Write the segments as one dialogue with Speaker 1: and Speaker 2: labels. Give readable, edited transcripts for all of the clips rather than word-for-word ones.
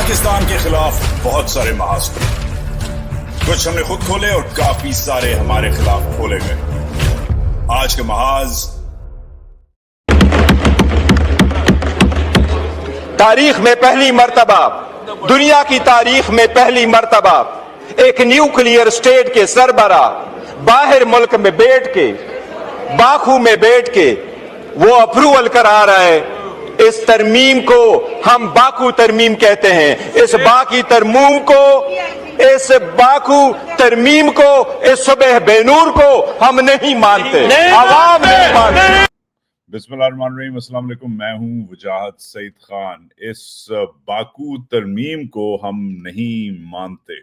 Speaker 1: पाकिस्तान के खिलाफ बहुत सारे महाज खुले, कुछ हमने खुद खोले और काफी सारे हमारे खिलाफ खोले गए। आज का महाज
Speaker 2: तारीख में पहली मर्तबा, दुनिया की तारीख में पहली मर्तबा एक न्यूक्लियर स्टेट के सरबरा बाहर मुल्क में बैठ के, बाकू में बैठ के वो अप्रूवल करा रहा है। इस तरमीम को हम बाकू तरमीम कहते हैं। इस बाकू तरमीम को, इस सुबह बेनूर को हम नहीं मानते, आवाम नहीं मानते।
Speaker 3: बिस्मिल्लाहिर्रहमानिर्रहीम, अस्सलाम वालेकुम। मैं हूं वजाहत सईद खान। इस बाकू तरमीम को हम नहीं मानते।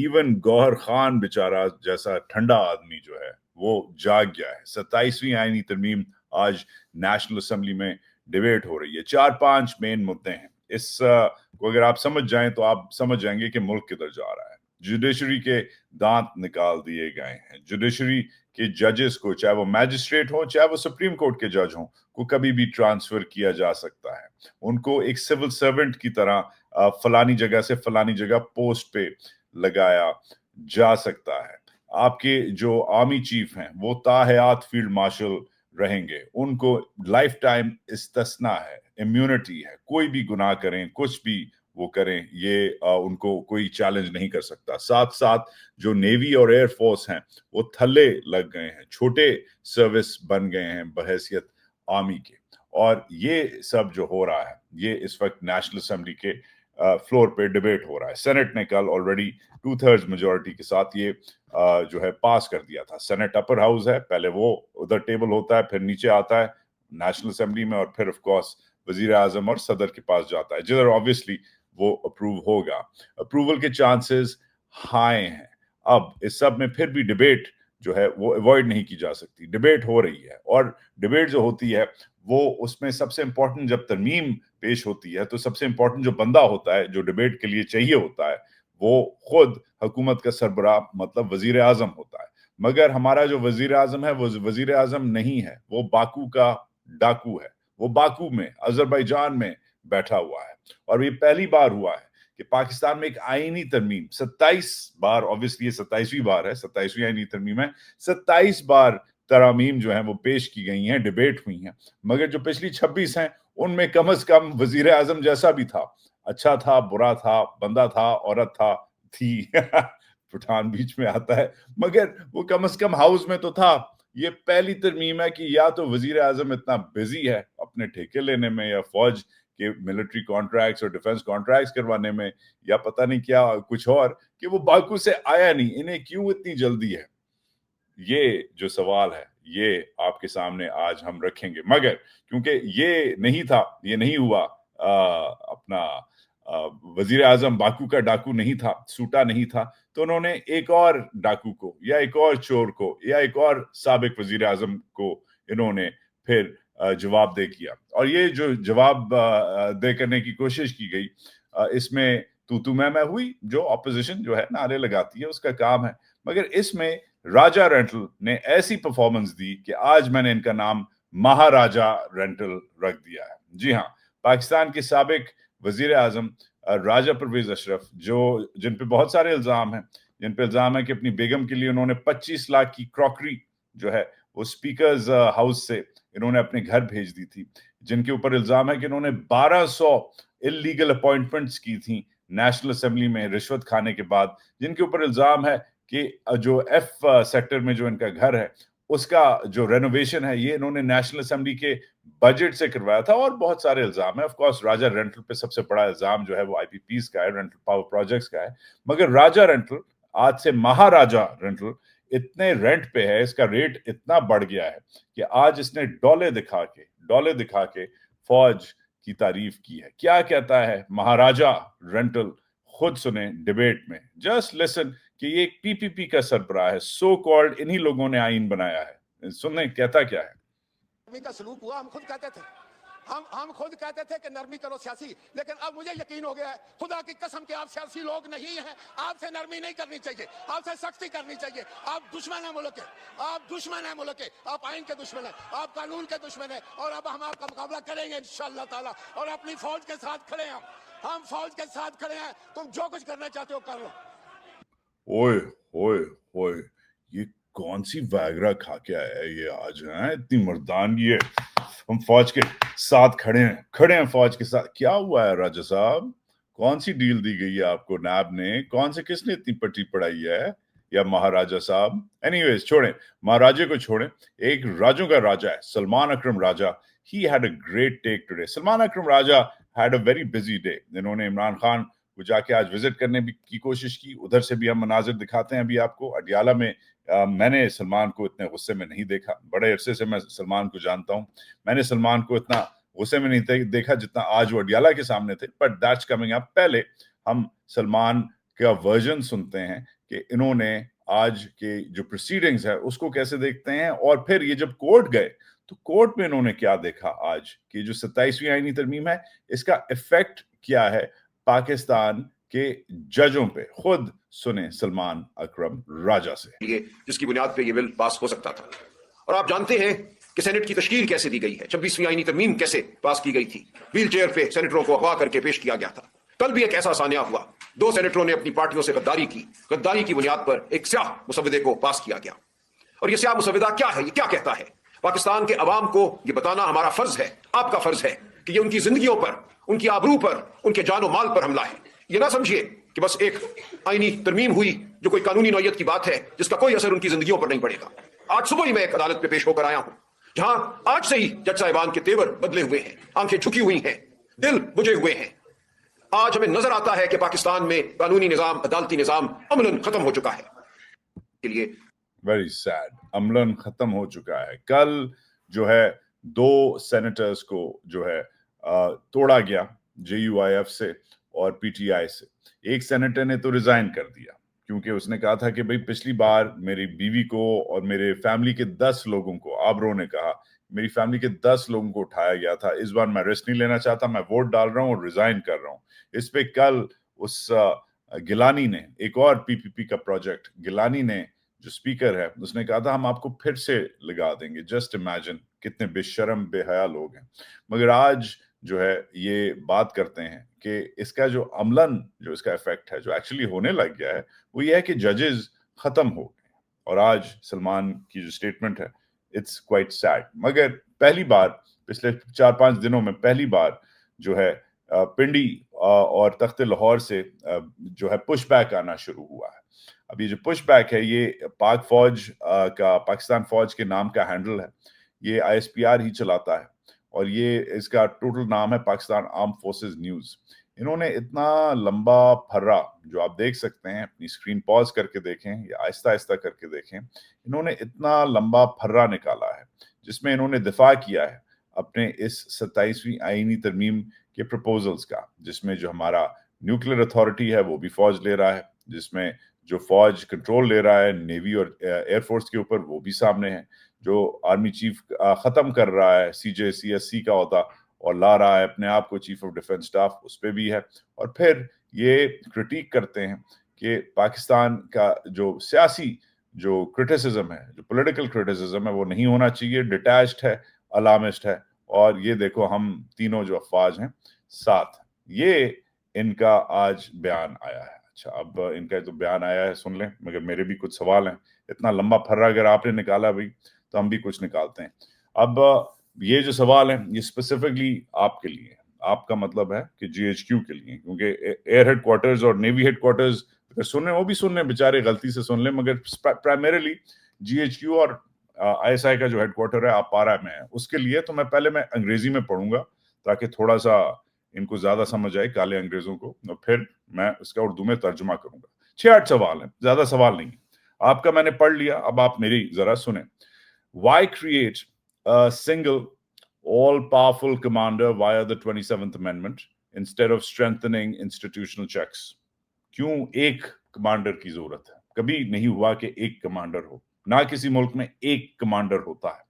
Speaker 3: इवन गौहर खान बेचारा जैसा ठंडा आदमी जो है वो जाग गया है। 27वीं आईनी तरमीम आज नेशनल असेंबली में डिबेट हो रही है। 4-5 मेन मुद्दे हैं। इस को अगर आप समझ जाएं तो आप समझ जाएंगे कि मुल्क किधर जा रहा है। जुडिशरी के दांत निकाल दिए गए हैं। जुडिशरी के जजेस को, चाहे वो मैजिस्ट्रेट हो चाहे वो सुप्रीम कोर्ट के जज हो, को कभी भी ट्रांसफर किया जा सकता है। उनको एक सिविल सर्वेंट की तरह फलानी जगह से फलानी जगह पोस्ट पे लगाया जा सकता है। आपके जो आर्मी चीफ हैं वो ताहयात फील्ड मार्शल रहेंगे। उनको लाइफ टाइम इस्तिस्ना है, इम्यूनिटी है। कोई भी गुनाह करें, कुछ भी वो करें, ये उनको कोई चैलेंज नहीं कर सकता। साथ साथ जो नेवी और एयर फोर्स हैं वो थल्ले लग गए हैं, छोटे सर्विस बन गए हैं बहैसियत आर्मी के। और ये सब जो हो रहा है ये इस वक्त नेशनल असेंबली के फ्लोर पे डिबेट हो रहा है। सेनेट ने कल ऑलरेडी 2/3 मेजोरिटी के साथ ये जो है पास कर दिया था। सेनेट अपर हाउस है, पहले वो उधर टेबल होता है, फिर नीचे आता है नेशनल असेंबली में, और फिर ऑफ कोर्स वजीर आजम और सदर के पास जाता है, जिधर ऑब्वियसली वो अप्रूव होगा। अप्रूवल के चांसेस हाई हैं। अब इस सब में फिर भी डिबेट जो है वो अवॉइड नहीं की जा सकती। डिबेट हो रही है, और डिबेट जो होती है वो उसमें सबसे इंपॉर्टेंट, जब तरमीम पेश होती है तो सबसे इंपॉर्टेंट जो बंदा होता है, जो डिबेट के लिए चाहिए होता है, वो खुद हुकूमत का सरबराह मतलब वजीर आजम होता है। मगर हमारा जो वजीर आजम है वो वजीर आजम नहीं है, वो बाकू का डाकू है। वो बाकू में, अजरबैजान में बैठा हुआ है। और ये पहली बार हुआ है कि पाकिस्तान में एक आईनी तरमीम 27 बार, ऑब्वियसली ये 27वीं बार है, 27वीं आईनी तरमीम है, 27 बार तरामीम जो है वो पेश की गई हैं, डिबेट हुई हैं। मगर जो पिछली 26 हैं उनमें कम से कम वजीर आजम जैसा भी था, अच्छा था, बुरा था, बंदा था, औरत था, थी पठान बीच में आता है, मगर वो कम से कम हाउस में तो था। ये पहली तरमीम है कि या तो वजीर आजम इतना बिजी है अपने ठेके लेने में, या फौज के मिलिट्री कॉन्ट्रैक्ट्स और डिफेंस कॉन्ट्रैक्ट्स करवाने में, या पता नहीं क्या कुछ और, कि वो बाकू से आया नहीं। इन्हें क्यों इतनी जल्दी है? ये जो सवाल है ये आपके सामने आज हम रखेंगे। मगर क्योंकि ये नहीं था, ये नहीं हुआ, अपना वजीर आजम बाकू का डाकू नहीं था, सूटा नहीं था, तो उन्होंने एक और डाकू को, या एक और चोर को, या एक और साबिक वजीर आजम को इन्होंने फिर जवाब दे किया। और ये जो जवाब दे करने की कोशिश की गई, इसमें तू मैं हुई। जो ऑपोजिशन जो है नारे लगाती है उसका काम है। मगर इसमें राजा रेंटल ने ऐसी परफॉर्मेंस दी कि आज मैंने इनका नाम महाराजा रेंटल रख दिया है। जी हाँ, पाकिस्तान के साबिक वजीर आजम राजा परवेज अशरफ, जो जिन पे बहुत सारे इल्जाम हैं, जिन पे इल्जाम है कि अपनी बेगम के लिए उन्होंने 25 लाख की क्रॉकरी जो है वो स्पीकर्स हाउस से इन्होंने अपने घर भेज दी थी, जिनके ऊपर इल्जाम है कि इन्होंने 1200 इलीगल अपॉइंटमेंट्स की थी नेशनल असेंबली में रिश्वत खाने के बाद, जिनके ऊपर इल्जाम है कि जो एफ सेक्टर में जो इनका घर है उसका जो रेनोवेशन है ये इन्होंने नेशनल असेंबली के बजट से करवाया था, और बहुत सारे इल्जाम है। ऑफ कोर्स राजा रेंटल पे सबसे बड़ा इल्जाम जो है वो आईपीपीस का है, रेंटल पावर प्रोजेक्ट्स का है। मगर राजा रेंटल आज से महाराजा रेंटल इतने रेंट पे है, इसका रेट इतना बढ़ गया है कि आज इसने डॉले दिखा के फौज की तारीफ की है। क्या कहता है महाराजा रेंटल, खुद सुने डिबेट में। जस्ट लिसन कि ये एक पीपीपी का सरबराह है, सो कॉल्ड इन्हीं लोगों ने आईन बनाया है। सुनने कहता क्या है।
Speaker 4: नरमी का सलूक हुआ, हम खुद कहते थे, हम खुद कहते थे कि नरमी करो सियासी, लेकिन अब मुझे यकीन हो गया है, खुदा की कसम के आप सियासी लोग नहीं हैं। आपसे नरमी नहीं करनी चाहिए, आपसे सख्ती करनी चाहिए। आप दुश्मन है मुल्क के, आप दुश्मन है मुल्क के, आप आइन के दुश्मन है, आप कानून के दुश्मन है। और अब हम आपका मुकाबला करेंगे इंशाअल्लाह ताला, और अपनी फौज के साथ खड़े हम। हम फौज के साथ खड़े हैं, तुम जो कुछ करना चाहते हो कर लो।
Speaker 3: ओए ओए ओए, ये कौन सी वैगरा खा के आया है ये आज, है इतनी मर्दानगी है। हम फौज के साथ खड़े हैं फौज के साथ। क्या हुआ है राजा साहब, कौन सी डील दी गई है आपको नैब ने, कौन से किसने इतनी पट्टी पढ़ाई है, या महाराजा साहब? एनीवेज छोड़ें, महाराजे को छोड़ें, एक राजों का राजा है Salman Akram Raja. He had a great take today. Salman Akram Raja had a very busy day. इन्होंने इमरान खान को जाके आज विजिट करने की कोशिश की, उधर से भी हम मनाजिर दिखाते हैं अभी आपको। अडियाला में मैंने सलमान को इतने गुस्से में नहीं देखा, बड़े अरसे से मैं सलमान को जानता हूं, मैंने सलमान को इतना गुस्से में नहीं देखा जितना आज वो अडियाला के सामने थे। But that's coming up. पहले हम सलमान का वर्जन सुनते हैं कि इन्होंने आज के जो प्रोसीडिंग्स है उसको कैसे देखते हैं, और फिर ये जब कोर्ट गए तो कोर्ट में इन्होंने क्या देखा आज कि जो 27वीं आईनी तरमीम है इसका इफेक्ट क्या है पाकिस्तान के जजों पे। खुद सुने सलमान अकरम राजा से।
Speaker 5: जिसकी बुनियाद पे ये बिल पास हो सकता था। और आप जानते हैं कि सेनेट की तश्कील कैसे दी गई है, 26वीं आईनी तरमीम कैसे पास की गई थी। व्हील चेयर पे सेनेटरों को अगवा करके पेश किया गया था। कल भी एक ऐसा सान्या हुआ, 2 सेनेटरों ने अपनी पार्टियों से गद्दारी की। गद्दारी की बुनियाद पर एक स्याह मुसविदे को पास किया गया। और ये स्याह मुसविदा क्या है, ये क्या कहता है? पाकिस्तान के अवाम को ये बताना हमारा फर्ज है, आपका फर्ज है कि ये उनकी जिंदगियों पर, उनकी आबरू पर, उनके जानो माल पर हमला है। ये ना समझिए कि बस एक आईनी तरमीम हुई जो कोई कानूनी नौयत की बात है जिसका कोई असर उनकी जिंदगियों पर नहीं पड़ेगा। आज सुबह ही मैं एक अदालत पे पेश होकर आया हूं जहां आज से ही जज साहिबान के तेवर बदले हुए हैं, आंखें झुकी हुई हैं, दिल बुझे हुए हैं। आज हमें नजर आता है कि पाकिस्तान में कानूनी निजाम, अदालती निजाम अमलन खत्म हो चुका है। के लिए
Speaker 3: वेरी सैड, अमलन खत्म हो चुका है। कल जो है 2 सेनेटर्स को जो है तोड़ा गया JUIF से और PTI से। एक सेनेटर ने तो रिजाइन कर दिया क्योंकि उसने कहा था कि भाई पिछली बार मेरी बीवी को और मेरे फैमिली के 10 लोगों को, आबरो ने कहा मेरी फैमिली के 10 लोगों को उठाया गया था, इस बार मैं रिस्क नहीं लेना चाहता, मैं वोट डाल रहा हूं और रिजाइन कर रहा हूं। इस पे कल उस गिलानी ने, एक और PPP का प्रोजेक्ट, गिलानी ने जो स्पीकर है उसने कहा था हम आपको फिर से लगा देंगे। जस्ट इमेजिन कितने बेशर्म बेहया लोग हैं। मगर आज जो है ये बात करते हैं कि इसका जो अमलन, जो इसका इफेक्ट है जो एक्चुअली होने लग गया है वो ये है कि जजेस खत्म हो गए। और आज सलमान की जो स्टेटमेंट है इट्स क्वाइट सैड। मगर पहली बार पिछले 4-5 दिनों में पहली बार जो है पिंडी और तख्त लाहौर से जो है पुश बैक आना शुरू हुआ है। अब ये जो पुश बैक है ये पाक फौज का, पाकिस्तान फौज के नाम का हैंडल है, ये ISPR ही चलाता है और ये इसका टोटल नाम है पाकिस्तान आर्म फोर्सेस न्यूज। इन्होंने इतना लंबा फर्रा जो आप देख सकते हैं, अपनी स्क्रीन पॉज करके देखें या आहिस्ता आहिस्ता करके देखें, इन्होंने इतना लंबा फर्रा निकाला है जिसमें इन्होंने दिफा किया है अपने इस 27वीं आईनी तरमीम के प्रपोजल्स का, जिसमें जो हमारा न्यूक्लियर अथॉरिटी है वो भी फौज ले रहा है, जिसमें जो फौज कंट्रोल ले रहा है नेवी और एयरफोर्स के ऊपर वो भी सामने है, जो आर्मी चीफ खत्म कर रहा है CJCSC का होता और ला रहा है अपने आप को चीफ ऑफ डिफेंस स्टाफ, उस पर भी है। और फिर ये क्रिटिक करते हैं कि पाकिस्तान का जो सियासी जो क्रिटिसिज्म है, जो पॉलिटिकल क्रिटिसिज्म है वो नहीं होना चाहिए, डिटैच्ड है, अलामिस्ट है। और ये देखो हम तीनों जो अफवाज हैं साथ, ये इनका आज बयान आया है। अच्छा, अब इनका तो बयान आया है सुन लें, मगर मेरे भी कुछ सवाल हैं। इतना लंबा फर्रा अगर आपने निकाला भाई तो हम भी कुछ निकालते हैं। अब ये जो सवाल है ये स्पेसिफिकली आपके लिए, आपका मतलब है कि GHQ के लिए, क्योंकि एयर हेडक्वार्टर्स और नेवी हेडक्वार्टर्स अगर सुन रहे वो भी सुन रहे, बेचारे गलती से सुन लें, मगर प्राइमरीली GHQ और ISI का जो हेडक्वार्टर है अपारा में है, उसके लिए तो मैं अंग्रेजी में पढ़ूंगा ताकि थोड़ा सा इनको ज्यादा समझ आए काले अंग्रेजों को, और फिर मैं इसका उर्दू में तर्जुमा करूंगा। 6-8 सवाल हैं, ज्यादा सवाल नहीं। आपका मैंने पढ़ लिया, अब आप मेरी जरा सुने। Why create a single all-powerful commander via the 27th Amendment instead of strengthening institutional checks? क्यों एक कमांडर की जरूरत है? कभी नहीं हुआ कि एक कमांडर हो, ना किसी मुल्क में एक कमांडर होता है।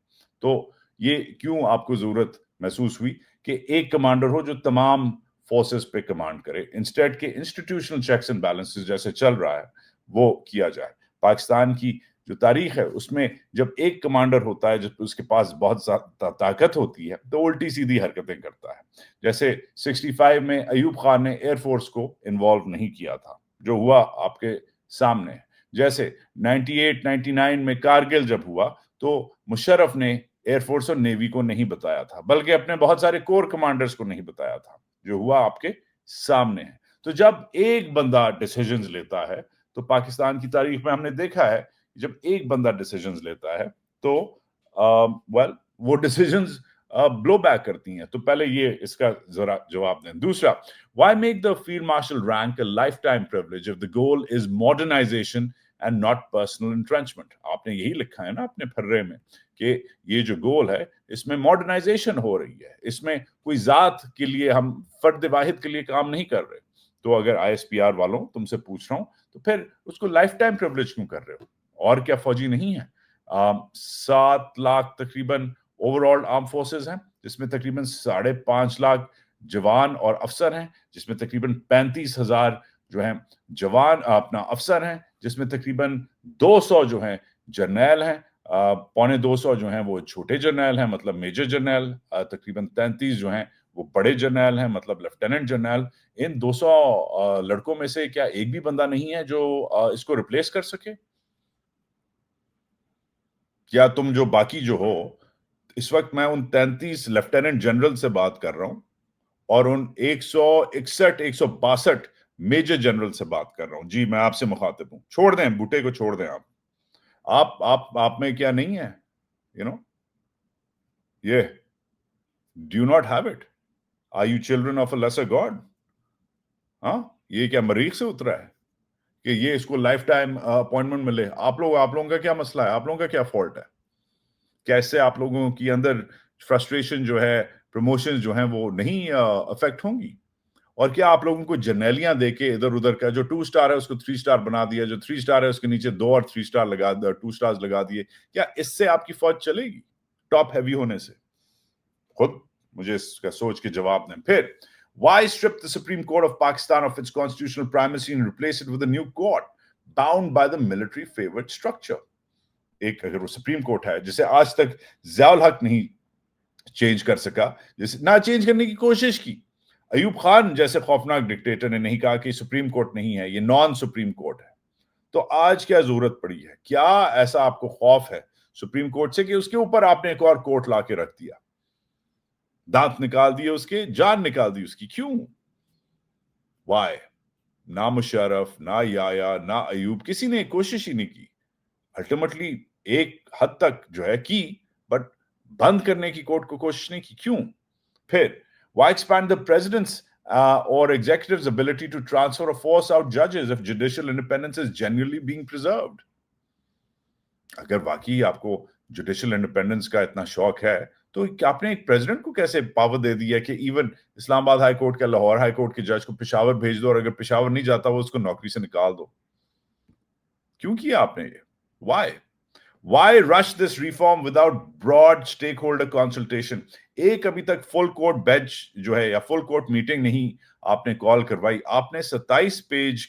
Speaker 3: तो ये क्यों आपको जरूरत महसूस हुई कि एक कमांडर हो जो तमाम फोर्सेस पे कमांड करे, इंस्टेड के इंस्टीट्यूशनल चेक्स एंड बैलेंसेस जैसे चल रहा है वो किया जाए। पाकिस्तान की جو تاریخ ہے اس میں جب ایک کمانڈر ہوتا ہے جب اس کے پاس بہت زیادہ طاقت ہوتی ہے تو الٹی سیدھی حرکتیں کرتا ہے. جیسے 65 میں ایوب خان نے ایئر فورس کو انوالو نہیں کیا تھا, جو ہوا آپ کے سامنے. جیسے 98 99 میں کارگل جب ہوا تو مشرف نے ایئر فورس اور نیوی کو نہیں بتایا تھا, بلکہ اپنے بہت سارے کور کمانڈرز کو نہیں بتایا تھا, جو ہوا آپ کے سامنے ہے. تو جب ایک بندہ ڈیسیژنز لیتا ہے تو پاکستان کی تاریخ میں ہم نے دیکھا ہے جب ایک بندہ ڈیسیژنز لیتا ہے تو وہ ڈیسیژنز بلو بیک کرتی ہیں. تو پہلے یہ اس کا ذرا جواب دیں. دوسرا, why make the field marshal rank a lifetime privilege if the goal is modernization and not personal entrenchment? آپ نے یہی لکھا ہے نا اپنے پھرے میں کہ یہ جو گول ہے اس میں ماڈرنائزیشن ہو رہی ہے, اس میں کوئی ذات کے لیے ہم فرد واحد کے لیے کام نہیں کر رہے. تو اگر آئی ایس پی آر والوں تم سے پوچھ رہا ہوں تو پھر اس کو لائف ٹائم پریولیج کیوں کر رہے ہو؟ اور کیا فوجی نہیں ہے؟ 7 لاکھ تقریباً اوور آل آرم فورسز ہیں, جس میں تقریباً 5.5 لاکھ جوان اور افسر ہیں, جس میں تقریباً 35,000 جو ہیں جوان اپنا افسر ہیں, جس میں تقریباً 200 جو ہیں جرنیل ہیں, 250 جو ہیں وہ چھوٹے جرنیل ہیں مطلب میجر جرنیل, تقریباً 33 جو ہیں وہ بڑے جرنیل ہیں مطلب لیفٹیننٹ جرنیل. ان 200 لڑکوں میں سے کیا ایک بھی بندہ نہیں ہے جو اس کو ریپلیس کر سکے؟ کیا تم جو باقی جو ہو, اس وقت میں ان 33 لیفٹیننٹ جنرل سے بات کر رہا ہوں اور ان 161 162 میجر جنرل سے بات کر رہا ہوں. جی میں آپ سے مخاطب ہوں. چھوڑ دیں بوٹے کو, چھوڑ دیں آپ میں کیا نہیں ہے, یہ do you not have it? Are you children of a lesser God? ہاں, یہ کیا مریخ سے اترا ہے کہ یہ اس کو لائف ٹائم اپوائنٹمنٹ ملے؟ آپ لوگوں کا کیا مسئلہ ہے؟ آپ لوگوں کا کیا فالٹ ہے؟ کیسے آپ لوگوں کی اندر فرسٹریشن جو ہے, پروموشن جو ہیں وہ نہیں افیکٹ ہوں گی؟ اور کیا آپ لوگوں کو جرنیلیاں دے کے ادھر ادھر کا جو 2 سٹار ہے اس کو 3 سٹار بنا دیا, جو 3 سٹار ہے اس کے نیچے 2 اور 3 سٹار 2 سٹارز لگا دیے, کیا اس سے آپ کی فوج چلے گی ٹاپ ہیوی ہونے سے؟ خود مجھے اس کا سوچ کے جواب دیں. پھر why strip the Supreme Court of Pakistan of its constitutional primacy and replace it with a new court bound by the military favored structure? ایک اگر وہ سپریم کورٹ ہے جسے آج تک ضیاء الحق نہیں چینج کر سکا, جسے نہ چینج کرنے کی کوشش کی, ایوب خان جیسے خوفناک ڈکٹیٹر نے نہیں کہا کہ سپریم کورٹ نہیں ہے, یہ نان سپریم کورٹ ہے, تو آج کیا ضرورت پڑی ہے؟ کیا ایسا آپ کو خوف ہے سپریم کورٹ سے کہ اس کے اوپر آپ نے ایک اور کورٹ لا کے رکھ دیا, دانت نکال دیے اس کے, جان نکال دی اس کی؟ کیوں؟ وائے؟ نہ مشرف, نہ یایا, نہ ایوب, کسی نے کوشش ہی نہیں کی. الٹیمیٹلی ایک حد تک جو ہے کی, بٹ بند کرنے کی کورٹ کو کوشش نہیں کی. کیوں؟ پھر why expand the president's or executive's ability to transfer or force out judges if judicial independence is genuinely being preserved? اگر واقعی آپ کو جوڈیشل انڈیپینڈنس کا اتنا شوق ہے تو آپ نے ایک پریزیڈنٹ کو کیسے پاور دے دی ہے کہ ایون اسلام آباد ہائی کورٹ کا, لاہور ہائی کورٹ کے جج کو پشاور بھیج دو, اور اگر پشاور نہیں جاتا وہ اس کو نوکری سے نکال دو؟ کیوں کیا آپ نے یہ؟ Why rush this reform without broad stakeholder consultation? ایک ابھی تک فل کورٹ بینچ جو ہے یا فل کورٹ میٹنگ نہیں آپ نے کال کروائی. آپ نے 29 پیج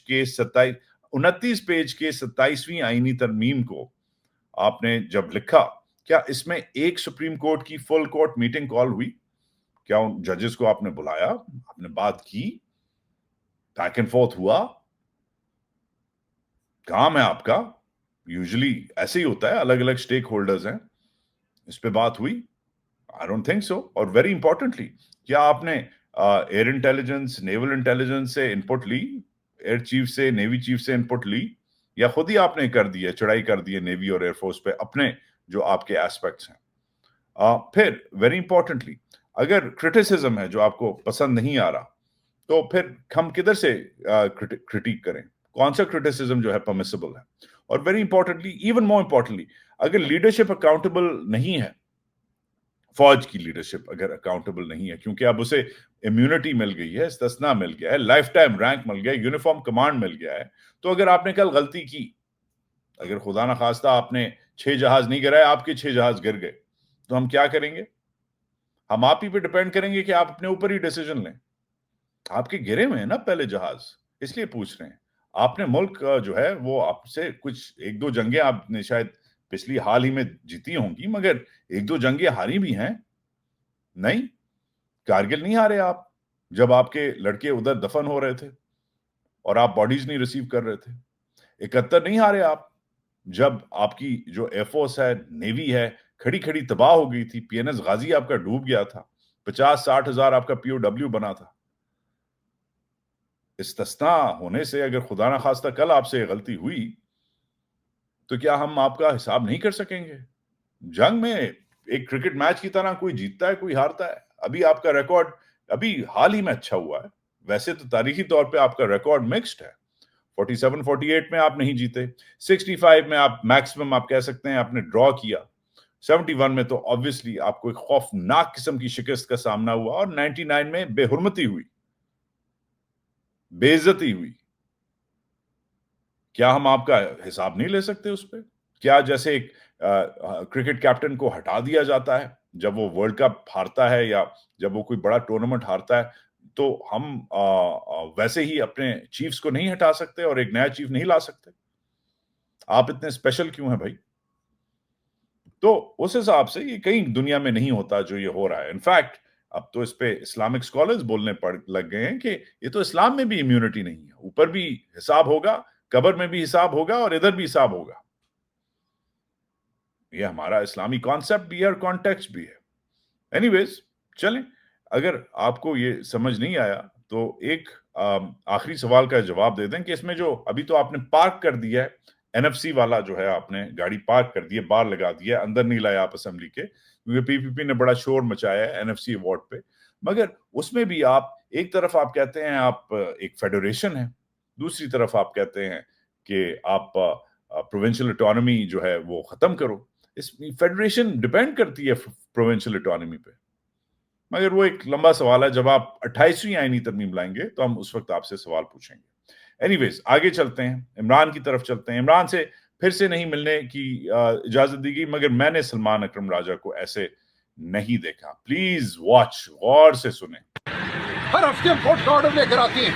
Speaker 3: کے 27ویں آئینی ترمیم کو آپ نے جب لکھا, کیا اس میں ایک سپریم کورٹ کی فل کورٹ میٹنگ کال ہوئی؟ کیا ان ججز کو آپ نے بلایا, آپ نے بات کی, بیک اینڈ فورتھ ہوا؟ کام ہے آپ کا, یوزلی ایسے ہی ہوتا ہے, الگ الگ سٹیک ہولڈرز ہیں, اس پہ بات ہوئی؟ I don't think so. اور ویری امپورٹنٹلی, کیا آپ نے ایئر انٹیلیجنس, نیول انٹیلیجنس سے انپٹ لی, ایئر چیف سے, نیوی چیف سے انپٹ لی, یا خود ہی آپ نے کر دی ہے, چڑھائی کر دی ہے نیوی اور ایئر فورس پہ اپنے جو آپ کے ایسپیکٹس ہیں؟ پھر ویری امپورٹنٹلی, اگر کرٹیسزم ہے جو آپ کو پسند نہیں آ رہا تو پھر ہم کدھر سے کرٹیک کریں؟ کون سا کرٹیسزم جو ہے پرمیسیبل ہے؟ اور very importantly, even more importantly, اگر لیڈرشپ اکاؤنٹیبل نہیں ہے, فوج کی لیڈرشپ اگر اکاؤنٹیبل نہیں ہے, کیونکہ اب اسے امیونٹی مل گئی ہے, استثناء مل گیا ہے, لائف ٹائم رینک مل گیا ہے, یونیفارم کمانڈ مل گیا ہے, تو اگر آپ نے کل غلطی کی, اگر خدا نخواستہ آپ نے 6 جہاز نہیں گرائے, آپ کے 6 جہاز گر گئے, تو ہم کیا کریں گے؟ ہم آپ ہی پہ ڈیپینڈ کریں گے کہ آپ اپنے اوپر ہی ڈیسیجن لیں. آپ کے گرے ہوئے ہیں نا پہلے جہاز, اس لیے پوچھ رہے ہیں. آپ نے ملک جو ہے وہ آپ سے کچھ ایک دو جنگیں آپ نے شاید پچھلی حال ہی میں جیتی ہوں گی، مگر ایک دو جنگیں ہاری بھی ہیں. نہیں، کارگل نہیں ہارے آپ جب آپ کے لڑکے ادھر دفن ہو رہے تھے اور آپ باڈیز نہیں ریسیو کر رہے تھے. 71 نہیں ہارے آپ جب آپ کی جو ایئر فورس ہے، نیوی ہے، کھڑی کھڑی تباہ ہو گئی تھی. پی این ایس غازی آپ کا ڈوب گیا تھا، 50-60 ہزار آپ کا پی او ڈبلیو بنا تھا. استثناء ہونے سے اگر خدا نہ خواستہ کل آپ سے غلطی ہوئی تو کیا ہم آپ کا حساب نہیں کر سکیں گے؟ جنگ میں ایک کرکٹ میچ کی طرح کوئی جیتتا ہے کوئی ہارتا ہے. ابھی آپ کا ریکارڈ ابھی حال ہی میں اچھا ہوا ہے. ویسے تو تاریخی طور پہ آپ کا ریکارڈ مکسڈ ہے. 47-48 میں آپ نہیں جیتے، 65 میں آپ میکسیمم آپ کہہ سکتے ہیں آپ نے ڈرا کیا، 71 میں تو obviously آپ کو ایک خوفناک قسم کی شکست کا سامنا ہوا، اور 99 میں بے حرمتی ہوئی، بے عزتی ہوئی. کیا ہم آپ کا حساب نہیں لے سکتے اس پہ؟ کیا جیسے ایک کرکٹ کیپٹن کو ہٹا دیا جاتا ہے جب وہ ورلڈ کپ ہارتا ہے یا جب وہ کوئی بڑا ٹورنامنٹ ہارتا ہے، تو ہم ویسے ہی اپنے چیفز کو نہیں ہٹا سکتے اور ایک نیا چیف نہیں لا سکتے؟ آپ اتنے اسپیشل کیوں ہیں بھائی؟ تو اس حساب سے یہ کہیں دنیا میں نہیں ہوتا جو یہ ہو رہا ہے. انفیکٹ اب تو اس پہ اسلامک اسکالرز بولنے لگ گئے ہیں کہ یہ تو اسلام میں بھی امیونٹی نہیں ہے، اوپر بھی حساب ہوگا، قبر میں بھی حساب ہوگا اور ادھر بھی حساب ہوگا. یہ ہمارا اسلامی کانسیپٹ بھی ہے اور کانٹیکسٹ بھی ہے. اینی ویز چلیں، اگر آپ کو یہ سمجھ نہیں آیا تو ایک آخری سوال کا جواب دے دیں کہ اس میں جو ابھی تو آپ نے پارک کر دیا ہے این ایف سی والا جو ہے، آپ نے گاڑی پارک کر دی ہے، باہر لگا دیا ہے، اندر نہیں لایا آپ اسمبلی کے، کیونکہ پی پی پی نے بڑا شور مچایا ہے این ایف سی ایوارڈ پہ. مگر اس میں بھی آپ ایک طرف آپ کہتے ہیں آپ ایک فیڈریشن ہے، دوسری طرف آپ کہتے ہیں کہ آپ پروونشل اٹانومی جو ہے وہ ختم کرو. اس فیڈریشن ڈیپینڈ کرتی ہے پروونشل اٹانومی پہ، مگر وہ ایک لمبا سوال ہے. جب آپ 28ویں آئینی ترمیم لائیں گے تو ہم اس وقت آپ سے سوال پوچھیں گے. اینی ویز آگے چلتے ہیں، عمران کی طرف چلتے ہیں. عمران سے پھر سے نہیں ملنے کی اجازت دی گئی، مگر میں نے سلمان اکرم راجہ کو ایسے نہیں دیکھا. پلیز واچ، غور سے سنیں.
Speaker 4: ہر ہفتے ہم کورٹ کا آرڈر لے کر آتی ہیں،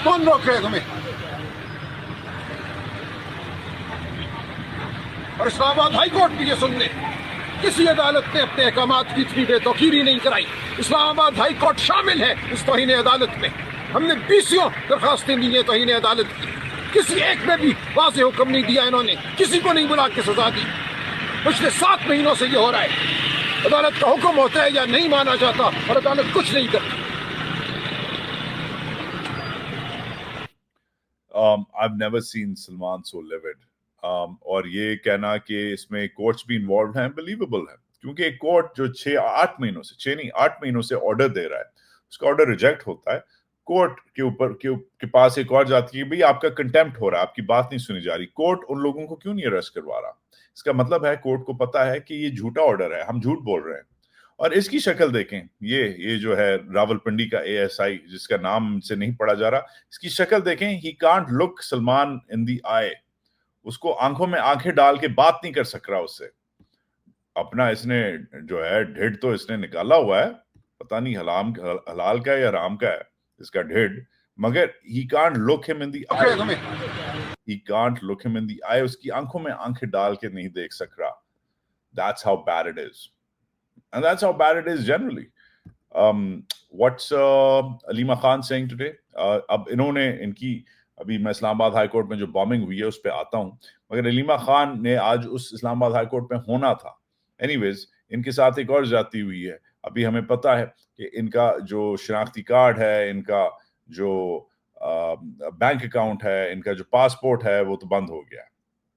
Speaker 4: کون روک رہے تمہیں؟ اور اسلام آباد ہائی کورٹ بھی یہ سن لے، کسی عدالت نے اپنے احکامات کی اتنی بے توقیری نہیں کرائی. اسلام آباد ہائی کورٹ شامل ہے اس توہین عدالت میں. ہم نے 20 درخواستیں دی ہیں توہین عدالت کی، کسی ایک میں بھی واضح حکم نہیں دیا انہوں نے، کسی کو نہیں بلا کے سزا دی. پچھلے 7 مہینوں سے یہ ہو رہا ہے. عدالت کا حکم ہوتا ہے یا نہیں مانا جاتا اور عدالت کچھ نہیں کرتی.
Speaker 3: I've never seen Salman so livid. اور یہ کہنا کہ اس میں کورٹس بھی انوالوڈ ہیں بلیویبل ہے، کیونکہ ایک کورٹ جو 8 مہینوں سے آرڈر دے رہا ہے، اس کا آرڈر ریجیکٹ ہوتا ہے، کورٹ کے اوپر کے پاس ایک اور جاتی ہے، بھئی آپ کا کنٹیمپٹ ہو رہا ہے، آپ کی بات نہیں سنی جا رہی. کورٹ ان لوگوں کو کیوں نہیں اریسٹ کروا رہا؟ اس کا مطلب ہے کورٹ کو پتا ہے کہ یہ جھوٹا آرڈر ہے، ہم جھوٹ بول رہے ہیں. اور اس کی شکل دیکھیں، یہ جو ہے راول پنڈی کا اے ایس آئی جس کا نام سے نہیں پڑھا جا رہا، اس کی شکل دیکھیں. ہی کانٹ لک سلمان ان دی آئی، اس کو آنکھوں میں آنکھیں ڈال کے بات نہیں کر سک رہا اس سے. اپنا اس نے جو ہے ڈھڈ تو اس نے نکالا ہوا ہے، پتہ نہیں حلال کا ہے یا حرام کا ہے اس کا ڈھڈ، مگر he can't look him in the eye. He can't look him in the eye. اس کی آنکھوں میں آنکھیں ڈال کے نہیں دیکھ سک رہا. That's how bad it is. And that's how bad it is generally. What's Alima Khan saying today? اب انہوں نے ان کی ابھی میں اسلام آباد ہائی کورٹ میں جو بامنگ ہوئی ہے اس پہ آتا ہوں، مگر علیمہ خان نے آج اس اسلام آباد ہائی کورٹ میں ہونا تھا. اینی ویز ان کے ساتھ ایک اور زیادتی ہوئی ہے. ابھی ہمیں پتا ہے کہ ان کا جو شناختی کارڈ ہے، ان کا جو بینک اکاؤنٹ ہے، ان کا جو پاسپورٹ ہے وہ تو بند ہو گیا.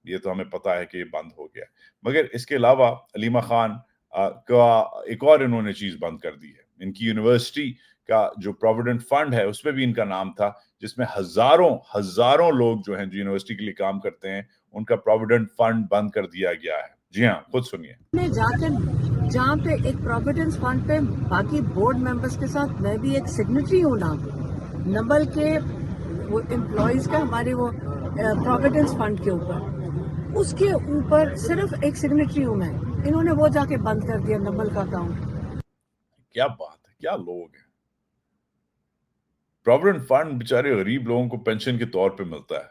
Speaker 3: یہ تو ہمیں پتا ہے کہ یہ بند ہو گیا. مگر اس کے علاوہ علیمہ خان کا ایک اور انہوں نے چیز بند کر دی ہے. ان کی یونیورسٹی کا جو پروویڈنٹ فنڈ ہے اس پہ بھی ان کا نام تھا، جس میں ہزاروں لوگ جو ہیں جو یونیورسٹی کے لیے کام کرتے ہیں، ان کا پروویڈنٹ فنڈ بند کر دیا گیا ہے. جی ہاں، خود سنیے.
Speaker 6: جا کر جہاں پہ ایک پروویڈنس فنڈ پہ باقی بورڈ ممبرس کے ساتھ میں بھی ایک سگنیٹری ہوں نا، نبل کے وہ امپلائیز کا ہمارے وہ پروویڈنس فنڈ کے اوپر، اس کے اوپر صرف ایک سگنیٹری ہوں میں. انہوں نے وہ جا کے بند کر دیا نبل کا اکاؤنٹ.
Speaker 3: کیا بات ہے، کیا لوگ ہیں. प्रोविडेंट फंड बेचारे गरीब लोगों को पेंशन के तौर पे मिलता है,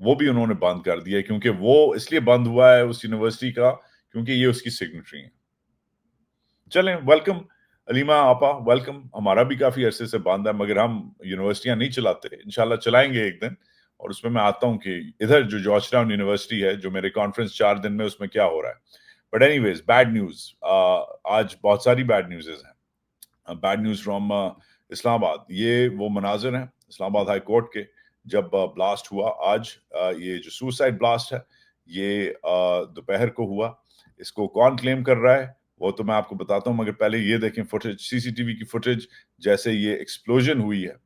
Speaker 3: वो भी उन्होंने बंद कर दिया है, क्योंकि वो इसलिए बंद हुआ है उस यूनिवर्सिटी का क्योंकि ये उसकी सिग्नेटरी है। चलें, वेलकम अलीमा आपा, वेलकम। हमारा भी काफी अरसे से बंद है, मगर हम यूनिवर्सिटियां नहीं चलाते, इंशाल्लाह चलाएंगे एक दिन। और उसमें मैं आता हूं कि इधर जो जॉर्ज टाउन यूनिवर्सिटी है, जो मेरे कॉन्फ्रेंस 4 दिन में, उसमें क्या हो रहा है। बट एनीवेज, बैड न्यूज, आज बहुत सारी बैड न्यूज़ हैं। Bad news from Islamabad. ये वो मनाजिर हैं इस्लामाबाद हाई कोर्ट के, जब ब्लास्ट हुआ आज। ये जो सुसाइड ब्लास्ट है, ये दोपहर को हुआ। इसको कौन क्लेम कर रहा है वो तो मैं आपको बताता हूँ, मगर पहले ये देखें फुटेज, सीसीटीवी की फुटेज। जैसे ये एक्सप्लोजन हुई है,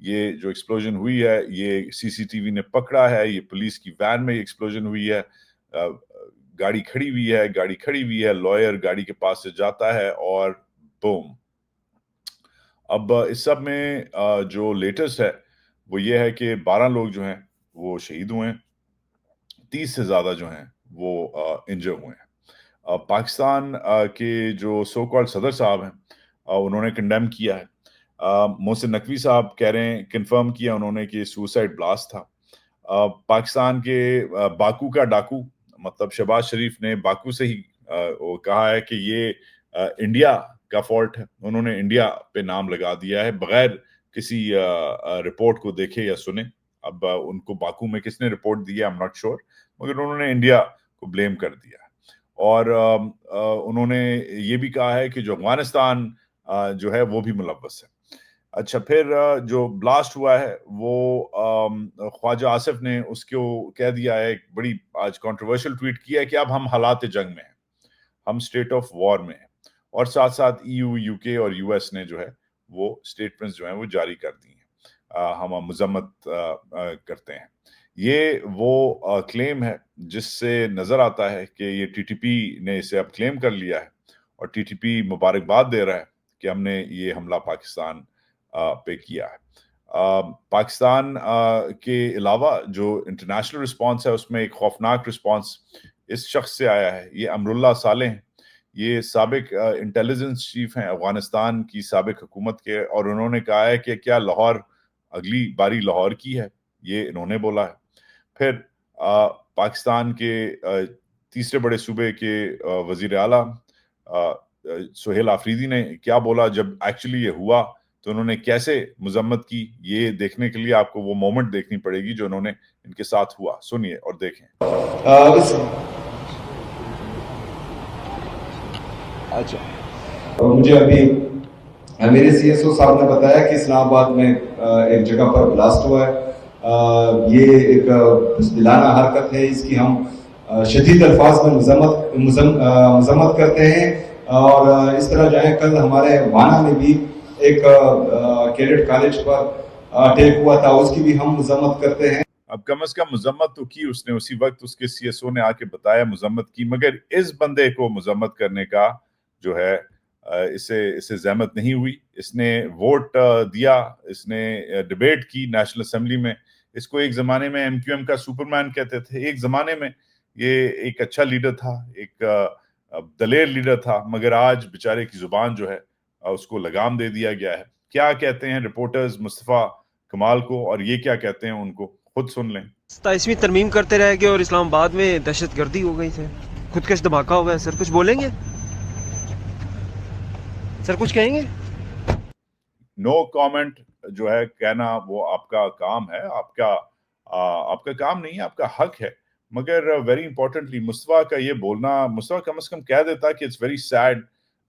Speaker 3: ये जो एक्सप्लोजन हुई है, ये सीसीटीवी ने पकड़ा है। ये पुलिस की वैन में एक्सप्लोजन हुई है। गाड़ी खड़ी हुई है, लॉयर गाड़ी के पास से जाता है और बूम। अब इस सब में जो लेटेस्ट है वो ये है कि 12 लोग जो हैं वो शहीद हुए हैं, 30 से ज्यादा जो हैं वो इंजर हुए हैं। पाकिस्तान के जो सो कॉल्ड सदर साहब हैं, उन्होंने कंडेम किया है। मोहसिन नकवी साहब कह रहे हैं, कंफर्म किया उन्होंने कि सुसाइड ब्लास्ट था। पाकिस्तान के बाकू का डाकू, मतलब शहबाज शरीफ ने बाकू से ही वो कहा है कि ये इंडिया का फॉल्ट है। उन्होंने इंडिया पे नाम लगा दिया है बगैर किसी रिपोर्ट को देखे या सुने। अब उनको बाकू में किसने रिपोर्ट दी है, आई एम नॉट श्योर, मगर उन्होंने इंडिया को ब्लेम कर दिया है। और उन्होंने ये भी कहा है कि जो अफगानिस्तान जो है वो भी मुलव्वस है। अच्छा, फिर जो ब्लास्ट हुआ है वो ख्वाजा आसिफ ने उसको कह दिया है, एक बड़ी आज कंट्रोवर्शियल ट्वीट किया है कि अब हम हालात जंग में हैं, हम स्टेट ऑफ वॉर में हैं। और साथ साथ ईयू, यूके और यूएस ने जो है वो स्टेटमेंट्स जो हैं वो जारी कर दी हैं। हम मजम्मत करते हैं। ये वो क्लेम है जिससे नजर आता है कि ये टीटीपी ने इसे अब क्लेम कर लिया है, और टीटीपी मुबारकबाद दे रहा है कि हमने ये हमला पाकिस्तान पे किया है। पाकिस्तान के अलावा जो इंटरनेशनल रिस्पांस है, उसमें एक खौफनाक रिस्पांस इस शख्स से आया है। ये अमरुल्लाह सालेह हैं। ये साबिक इंटेलिजेंस चीफ हैं अफगानिस्तान की साबिक हुकूमत के, और उन्होंने कहा है कि क्या लाहौर अगली बारी लाहौर की है, ये इन्होंने बोला है। फिर पाकिस्तान के तीसरे बड़े सूबे के वजीर आला सुहेल आफरीदी ने क्या बोला जब एक्चुअली ये हुआ, तो उन्होंने कैसे मजम्मत की, ये देखने के लिए आपको वो मोमेंट देखनी पड़ेगी जो उन्होंने इनके साथ हुआ। सुनिए और देखें।
Speaker 7: अच्छा, मुझे अभी मेरे सीएसओ साहब ने बताया कि इस्लामाबाद में एक जगह पर ब्लास्ट हुआ है। ये एक बुज़दिलाना हरकत है, इसकी हम शदीद अल्फाज में मजम्मत करते हैं। और इस तरह जो है, कल हमारे वाना में भी एक कैडेट कॉलेज पर अटैक हुआ था, उसकी भी हम मजम्मत करते हैं।
Speaker 3: अब कम से कम मजम्मत तो की उसने, उसी वक्त उसके सीएसओ ने आके बताया मजम्मत की, मगर इस बंदे को मजम्मत करने का जो है इसे जहमत नहीं हुई। इसने वोट दिया, इसने डिबेट की नेशनल असेंबली में। इसको एक जमाने में एमक्यूएम का सुपरमैन कहते थे, एक जमाने में ये एक अच्छा लीडर था, एक दलेर लीडर था, मगर आज बेचारे की जुबान जो है उसको लगाम दे दिया गया है। क्या कहते हैं रिपोर्टर्स मुस्तफा कमाल को, और ये क्या कहते हैं उनको, खुद सुन लें।
Speaker 8: 27वीं तरमीम करते रह गए और इस्लामाबाद में दहशतगर्दी हो गई थी, खुदकश धमाका हुआ है। सर कुछ बोलेंगे? सर कुछ कहेंगे?
Speaker 3: नो कमेंट जो है कहना वो आपका काम है, आपका काम नहीं है, आपका हक है। मगर वेरी इंपॉर्टेंटली मुस्तफा का ये बोलना, मुस्तफा कम से कम कह देता कि इट्स वेरी सैड,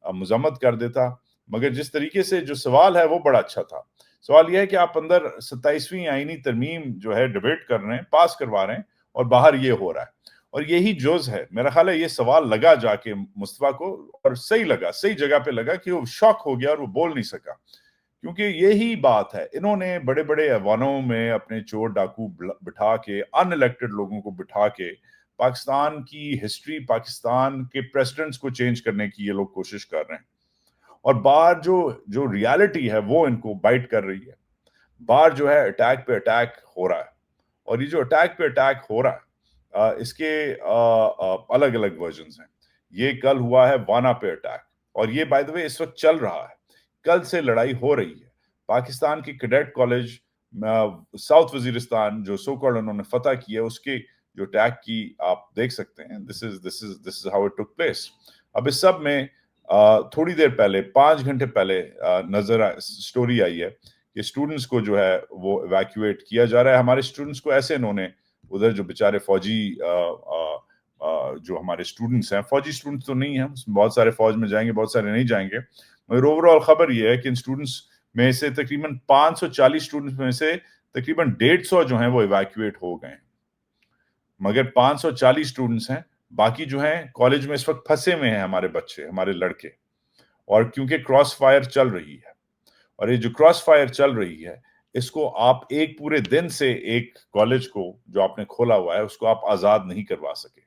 Speaker 3: मजम्मत कर देता। मगर जिस तरीके से जो सवाल है वो बड़ा अच्छा था। सवाल यह है कि आप अंदर 27वीं आईनी तरमीम जो है डिबेट कर रहे हैं, पास करवा रहे हैं, और बाहर ये हो रहा है। और यही जोज है, मेरा ख्याल है ये सवाल लगा जाके मुस्तफा को, और सही लगा, सही जगह पे लगा कि वो शॉक हो गया और वो बोल नहीं सका। क्योंकि यही बात है, इन्होंने बड़े बड़े ऐवानों में अपने चोर डाकू बिठा के, अनइलेक्टेड लोगों को बिठा के पाकिस्तान की हिस्ट्री, पाकिस्तान के प्रेसिडेंट्स को चेंज करने की ये लोग कोशिश कर रहे हैं। और बाहर जो रियलिटी है वो इनको बाइट कर रही है। बाहर जो है अटैक पे अटैक हो रहा है, और ये जो अटैक पे अटैक हो रहा है इसके अलग अलग वर्जन्स हैं। ये कल हुआ है वाना पे अटैक, और ये बाय द वे इस वक्त चल रहा है, कल से लड़ाई हो रही है। پاکستان کے کیڈٹ کالج ساؤتھ وزیرستان جو سو کالڈ انہوں نے فتح کی ہے، اس کے جو اٹیک کی آپ دیکھ سکتے ہیں. This is how it took place. اب اس سب میں تھوڑی دیر پہلے 5 گھنٹے پہلے اسٹوری آئی ہے کہ اسٹوڈنٹس کو جو ہے وہ ایویکویٹ کیا جا رہا ہے. ہمارے اسٹوڈنٹس کو ایسے انہوں نے ادھر جو بیچارے فوجی جو ہمارے اسٹوڈنٹس ہیں، فوجی اسٹوڈنٹس تو نہیں ہیں، بہت سارے فوج میں جائیں گے، بہت سارے نہیں جائیں گے، مگر اوور آل خبر یہ ہے کہ ان اسٹوڈنٹس میں سے تقریباً 540 اسٹوڈنٹس میں سے تقریباً 150 جو ہیں وہ ایویکویٹ ہو گئے ہیں. مگر 540 اسٹوڈنٹس ہیں، باقی جو ہیں کالج میں اس وقت پھنسے ہوئے ہیں ہمارے بچے، ہمارے لڑکے. اور کیونکہ کراس فائر چل رہی ہے، اور یہ جو کراس فائر چل رہی ہے اس کو آپ ایک پورے دن سے ایک کالج کو جو آپ نے کھولا ہوا ہے اس کو آپ آزاد نہیں کروا سکے.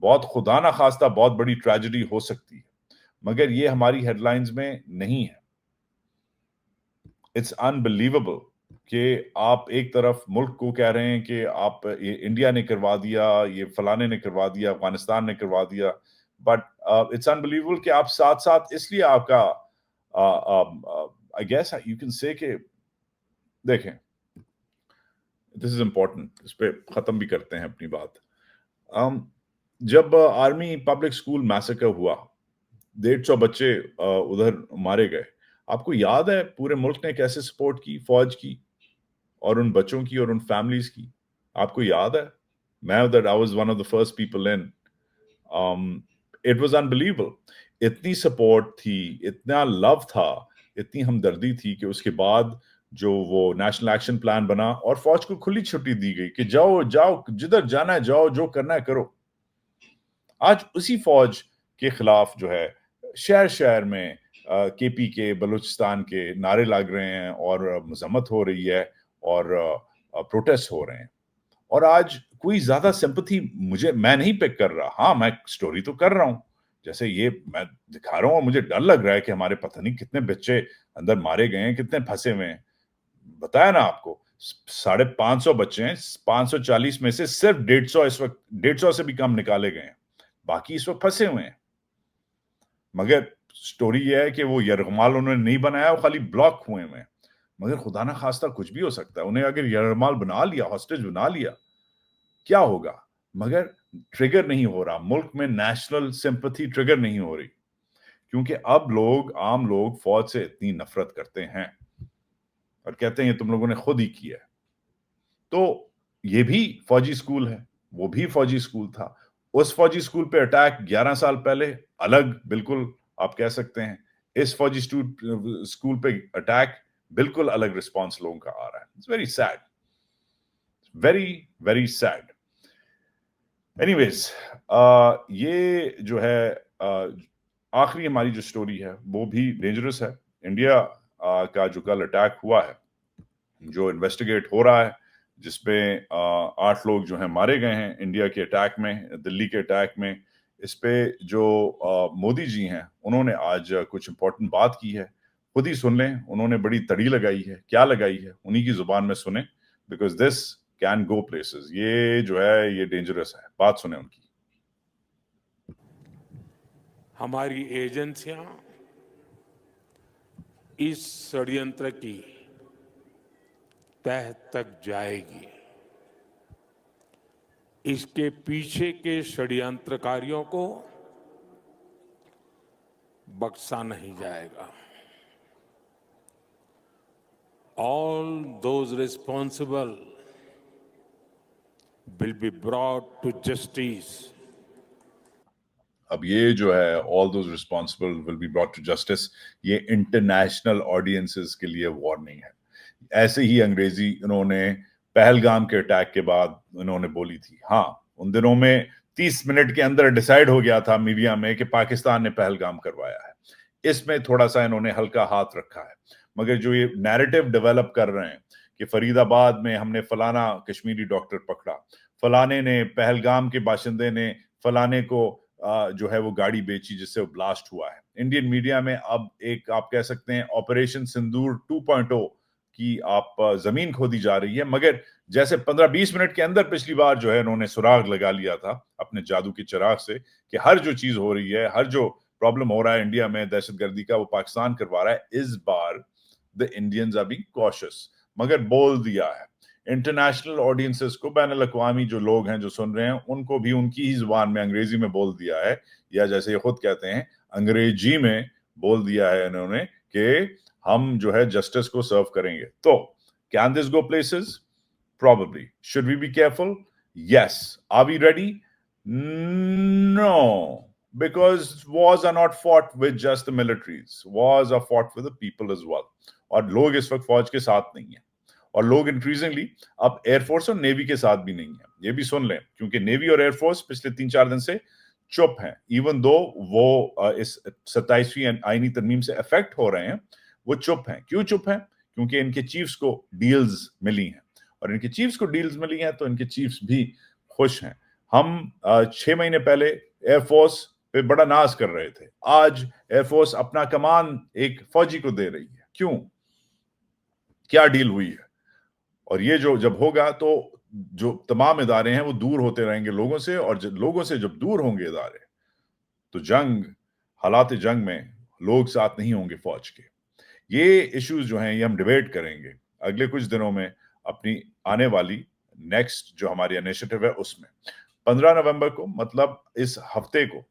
Speaker 3: بہت خدا نہ خواستہ بہت بڑی ٹریجڈی ہو سکتی ہے، مگر یہ ہماری ہیڈ لائنز میں نہیں ہے. اٹس انبلیویبل کہ آپ ایک طرف ملک کو کہہ رہے ہیں کہ آپ یہ انڈیا نے کروا دیا، یہ فلانے نے کروا دیا، افغانستان نے کروا دیا، بٹ اٹس انبلیویبل کہ آپ ساتھ ساتھ اس لیے آپ کا I guess you can say کہ دیکھیں this is important، اس پہ ختم بھی کرتے ہیں اپنی بات. جب آرمی پبلک اسکول میسیکر ہوا، 150 بچے ادھر مارے گئے، آپ کو یاد ہے پورے ملک نے کیسے سپورٹ کی فوج کی اور ان بچوں کی اور ان فیملیز کی؟ آپ کو یاد ہے؟ میں ادھر I was one of the first people in. It was unbelievable. اتنی سپورٹ تھی، اتنا لو تھا، اتنی ہمدردی تھی کہ اس کے بعد جو وہ نیشنل ایکشن پلان بنا اور فوج کو کھلی چھٹی دی گئی کہ جاؤ جدھر جانا ہے جاؤ، جو کرنا ہے کرو. آج اسی فوج کے خلاف جو ہے شہر شہر میں کے پی کے بلوچستان کے نعرے لگ رہے ہیں اور مذمت ہو رہی ہے اور پروٹیسٹ ہو رہے ہیں. اور آج کوئی زیادہ سمپتھی میں نہیں پک کر رہا. ہاں میں سٹوری تو کر رہا ہوں، جیسے یہ میں دکھا رہا ہوں، اور مجھے ڈر لگ رہا ہے کہ ہمارے پتہ نہیں کتنے بچے اندر مارے گئے ہیں، کتنے پھنسے ہوئے ہیں. بتایا نا آپ کو 550 بچے ہیں، 540 میں سے صرف 150 اس وقت 150 سے بھی کم نکالے گئے ہیں، باقی اس وقت پھنسے ہوئے ہیں. مگر سٹوری یہ ہے کہ وہ یرغمال انہوں نے نہیں بنایا، وہ خالی بلاک ہوئے ہوئے ہیں. مگر خدا نہ خواستہ کچھ بھی ہو سکتا ہے، انہیں اگر یرغمال بنا لیا، ہاسٹیج بنا لیا، کیا ہوگا؟ مگر ٹریگر نہیں ہو رہا ملک میں، نیشنل سمپتھی ٹریگر نہیں ہو رہی، کیونکہ اب عام لوگ فوج سے اتنی نفرت کرتے ہیں اور کہتے ہیں یہ تم لوگوں نے خود ہی کیا ہے. تو یہ بھی فوجی سکول ہے، وہ بھی فوجی سکول تھا. اس فوجی سکول پہ اٹیک 11 سال پہلے الگ بالکل آپ کہہ سکتے ہیں، اس فوجی سکول پہ اٹیک بالکل الگ رسپانس لوگوں کا آ رہا ہے. It's very sad. Very, very sad. Anyways, یہ جو ہے آخری ہماری جو سٹوری ہے وہ بھی ڈینجرس ہے. انڈیا کا جو کل اٹیک ہوا ہے، جو انویسٹیگیٹ ہو رہا ہے، جس پہ 8 لوگ جو ہیں مارے گئے ہیں انڈیا کے اٹیک میں، دلی کے اٹیک میں. اس پہ جو مودی جی ہیں انہوں نے آج کچھ امپورٹنٹ بات کی ہے، خود ہی سن لیں. انہوں نے بڑی تڑی لگائی ہے، کیا لگائی ہے انہی کی زبان میں سنیں، because this can go places. یہ جو ہے یہ ڈینجرس ہے. بات سنیں ان کی.
Speaker 9: ہماری ایجنسیاں اس षड्यंत्र کی تہ تک جائے گی. اس کے پیچھے کے षड्यंत्रकारियों کو بخشا نہیں جائے گا. All those responsible will be brought to justice.
Speaker 3: اب یہ جو ہے all those responsible will be brought to justice، یہ انٹرنیشنل آڈینسز کے لیے وارننگ ہے. ایسے ہی انگریزی انہوں نے پہلگام کے اٹیک کے بعد انہوں نے بولی تھی. ہاں ان دنوں میں 30 منٹ کے اندر ڈیسائیڈ ہو گیا تھا میڈیا میں کہ پاکستان نے پہلگام کروایا ہے. اس میں تھوڑا سا انہوں نے ہلکا ہاتھ رکھا ہے. مگر جو یہ نیریٹو ڈیولپ کر رہے ہیں کہ فرید آباد میں ہم نے فلانا کشمیری ڈاکٹر پکڑا، فلانے نے پہلگام کے باشندے نے فلانے کو جو ہے وہ گاڑی بیچی جس سے وہ بلاسٹ ہوا ہے. انڈین میڈیا میں اب ایک آپ کہہ سکتے ہیں آپریشن سندور 2.0 کی آپ زمین کھودی جا رہی ہے. مگر جیسے 15-20 منٹ کے اندر پچھلی بار جو ہے انہوں نے سراغ لگا لیا تھا اپنے جادو کے چراغ سے کہ ہر جو چیز ہو رہی ہے، ہر جو پرابلم ہو رہا ہے انڈیا میں دہشت گردی کا، وہ پاکستان کروا رہا ہے. اس بار the Indians are being cautious. मगर बोल दिया है इंटरनेशनल ऑडियंसेस को, बैन अल-अक़वामी जो लोग हैं जो सुन रहे हैं उनको भी उनकी ही जुबान में अंग्रेजी में बोल दिया है, या जैसे ये खुद कहते हैं अंग्रेजी में बोल दिया है इन्होंने कि हम जो है जस्टिस को सर्व करेंगे. तो can this go places? Probably. Should we be careful? Yes. Are we ready? No. Because wars are not fought with just the militaries. Wars are fought with the people as well. और लोग इस वक्त फौज के साथ नहीं है, और लोग इंक्रीजिंगली अब एयरफोर्स और नेवी के साथ भी नहीं है. ये भी सुन लें, क्योंकि नेवी और एयरफोर्स पिछले 3-4 दिन से चुप हैं. इवन दो वो इस 27वीं आईनी तरमीम से अफेक्ट हो रहे हैं, वो चुप हैं. क्यों चुप हैं? क्योंकि इनके चीफ्स को डील्स मिली हैं, और इनके चीफ्स को डील्स मिली हैं तो इनके चीफ्स भी खुश हैं. हम 6 महीने पहले एयरफोर्स पे बड़ा नाज कर रहे थे. आज एयरफोर्स अपना कमान एक फौजी को दे रही है. क्यों? क्या डील हुई है? और ये जो जब होगा तो जो तमाम इदारे हैं वो दूर होते रहेंगे लोगों से, और लोगों से जब दूर होंगे इदारे तो हालात जंग में लोग साथ नहीं होंगे फौज के. ये इश्यूज जो हैं ये हम डिबेट करेंगे अगले कुछ दिनों में अपनी आने वाली नेक्स्ट जो हमारी इनिशिएटिव है उसमें. 15 नवंबर को, मतलब इस हफ्ते को,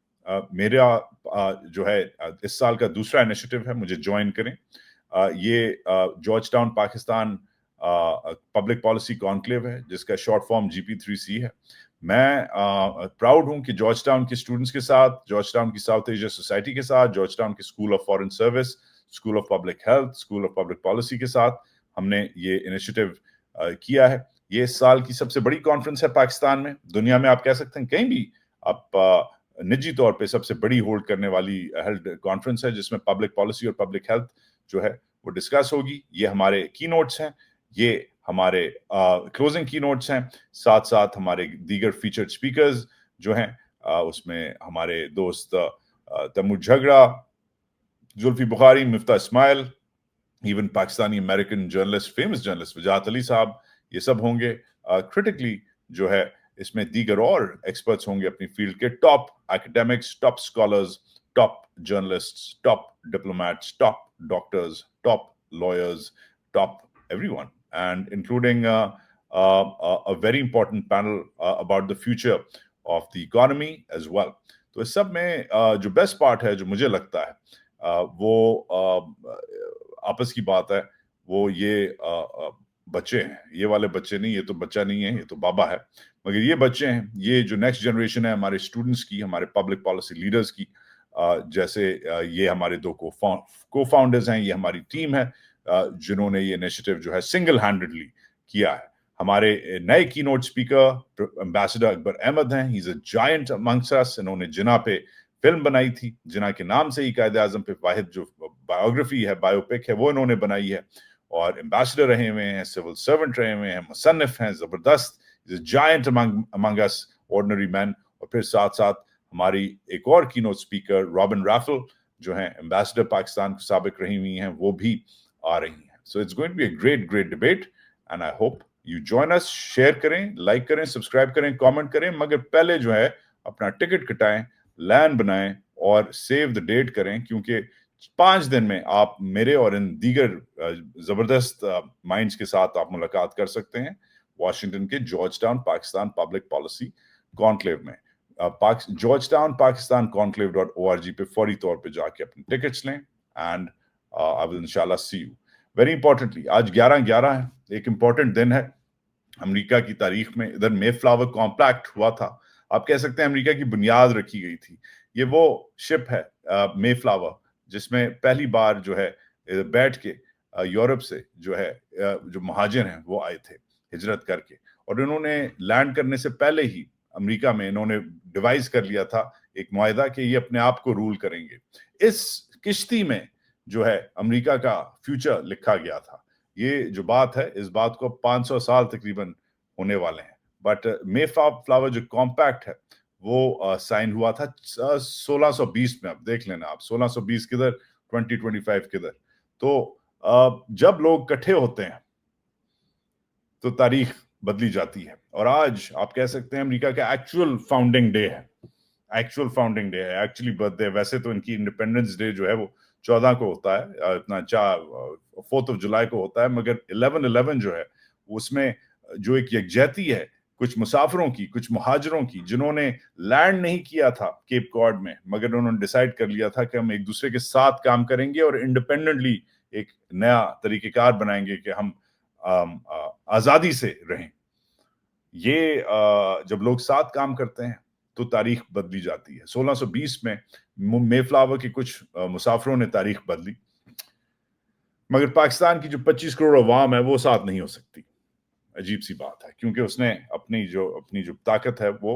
Speaker 3: मेरा जो है इस साल का दूसरा इनिशिएटिव है, मुझे ज्वाइन करें. ये George town Pakistan public policy conclave है, जिसका शॉर्ट फॉर्म GP3C है. मैं प्राउड हूं कि जॉर्ज टाउन के स्टूडेंट्स के साथ, जॉर्ज टाउन की साउथ एशिया सोसाइटी के साथ, जॉर्ज टाउन के school of foreign service, school of public health, school of public policy के साथ हमने ये इनिशिएटिव किया है. ये इस साल की सबसे बड़ी कॉन्फ्रेंस है पाकिस्तान में, दुनिया में आप कह सकते हैं कहीं भी आप निजी तौर पे सबसे बड़ी होल्ड करने वाली हेल्थ कॉन्फ्रेंस है, जिसमें पब्लिक पॉलिसी और पब्लिक हेल्थ जो है वो डिस्कस होगी. ये हमारे की नोट्स हैं, ये हमारे क्लोजिंग की नोट्स हैं, साथ साथ हमारे दीगर फीचर्ड स्पीकर्स जो हैं, उसमें हमारे दोस्त Taimur Jhagra, Zulfi Bukhari, Miftah Ismail, even Pakistani American journalist, famous journalist Wajahat Ali साहब, ये सब होंगे. क्रिटिकली जो है इसमें दीगर और एक्सपर्ट्स होंगे अपनी फील्ड के, top academics, top scholars, top journalists, top diplomats, top doctors, top lawyers, top everyone, and including a very important panel about the future of the economy as well. तो इस सब में जो बेस्ट पार्ट है जो मुझे लगता है वो आपस की बात है, वो ये बच्चे हैं. ये वाले बच्चे नहीं, ये तो बच्चा नहीं है, ये तो बाबा है, मगर ये बच्चे हैं, ये जो नेक्स्ट जनरेशन है हमारे स्टूडेंट्स की, हमारे पब्लिक पॉलिसी लीडर्स की. जैसे ये हमारे 2 को फाउंडर्स हैं, ये हमारी टीम है जिन्होंने ये इनिशिएटिव जो है सिंगल हैंडेडली किया है. हमारे नए key note speaker ambassador Akbar Ahmad हैं. He is a giant amongst us. इन्होंने जिना पे फिल्म बनाई थी, जिना के नाम से ही कायदे आजम पे वाहिद जो बायोग्राफी है, बायोपिक है, वो इन्होंने बनाई है, और एम्बेसडर रहे हुए हैं, सिविल सर्वेंट रहे हुए हैं, मुसन्निफ हैं, जबरदस्त. Is a giant among us ordinary man. और फिर साथ साथ हमारी एक और की नोट स्पीकर रॉबिन राफेल जो हैं एम्बेसडर पाकिस्तान साबिक रही हुई हैं, वो भी आ रही हैं. So it's going to be a great debate, and I hope you join us. Share करें, लाइक करें, सब्सक्राइब करें, कमेंट करें, मगर पहले जो है अपना टिकट कटाएं, लैन बनाएं और सेव द डेट करें, क्योंकि 5 दिन में आप मेरे और इन दीगर जबरदस्त माइंड्स के साथ आप मुलाकात कर सकते हैं वाशिंगटन के George town Pakistan public policy conclave में. जॉर्ज टाउन पाकिस्तान conclave.org पे फौरी तौर पे जाके अपने टिकट्स लें, and I will inshallah see you. Very importantly, आज 11/11 है, एक important दिन है अमेरिका की तारीख में. इधर मेफ्लावर कॉम्पैक्ट हुआ था, आप कह सकते हैं अमेरिका की बुनियाद रखी गई थी. ये वो शिप है मेफ्लावर जिसमें पहली बार जो है बैठ के यूरोप से जो है जो महाजिर हैं वो आए थे हिजरत करके, और इन्होंने लैंड करने से पहले ही अमेरिका में इन्होंने डिवाइस कर लिया था एक मुआहदा कि ये अपने आप को रूल करेंगे. इस किश्ती में जो है अमेरिका का फ्यूचर लिखा गया था. ये जो बात है, इस बात को 500 साल तकरीबन होने वाले हैं. बट मेफ्लावर जो कॉम्पैक्ट है वो साइन हुआ था 1620 में. आप देख लेना, आप 1620 किधर, 2025 किधर. तो जब लोग इकट्ठे होते हैं तो तारीख बदली जाती है, और आज आप कह सकते हैं अमेरिका का एक्चुअल फाउंडिंग डे है, एक्चुअली बर्थडे. वैसे तो इनकी इंडिपेंडेंस डे जो है वो 14 को होता है, इतना 4 जुलाई को होता है, मगर 11/11 जो है उसमें जो एक यकजहती है कुछ मुसाफिरों की, कुछ मुहाजिरों की, जिन्होंने लैंड नहीं किया था केप कॉड में, मगर उन्होंने डिसाइड कर लिया था कि हम एक दूसरे के साथ काम करेंगे और इंडिपेंडेंटली एक नया तरीक़ेकार बनाएंगे कि हम आज़ादी से रहें। ये जब लोग साथ काम करते हैं तो तारीख बदली जाती है। 1620 में मेफ्लावर के कुछ मुसाफिरों ने तारीख बदली, मगर पाकिस्तान की जो 25 करोड़ अवाम है वो साथ नहीं हो सकती। अजीब सी बात है, क्योंकि उसने अपनी जो ताकत है वो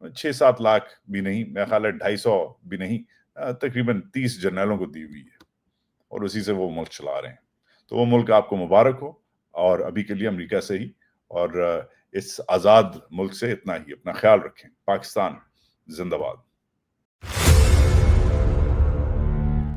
Speaker 3: 6-7 लाख भी नहीं, मेरा ख्याल है 250 भी नहीं, तकरीबन 30 जर्नलों को दी हुई है और उसी से वो मुल्क चला रहे हैं। तो वो मुल्क आपको मुबारक हो, और अभी के लिए अमेरिका से ही और इस आज़ाद मुल्क से इतना ही। अपना ख्याल रखें। पाकिस्तान जिंदाबाद।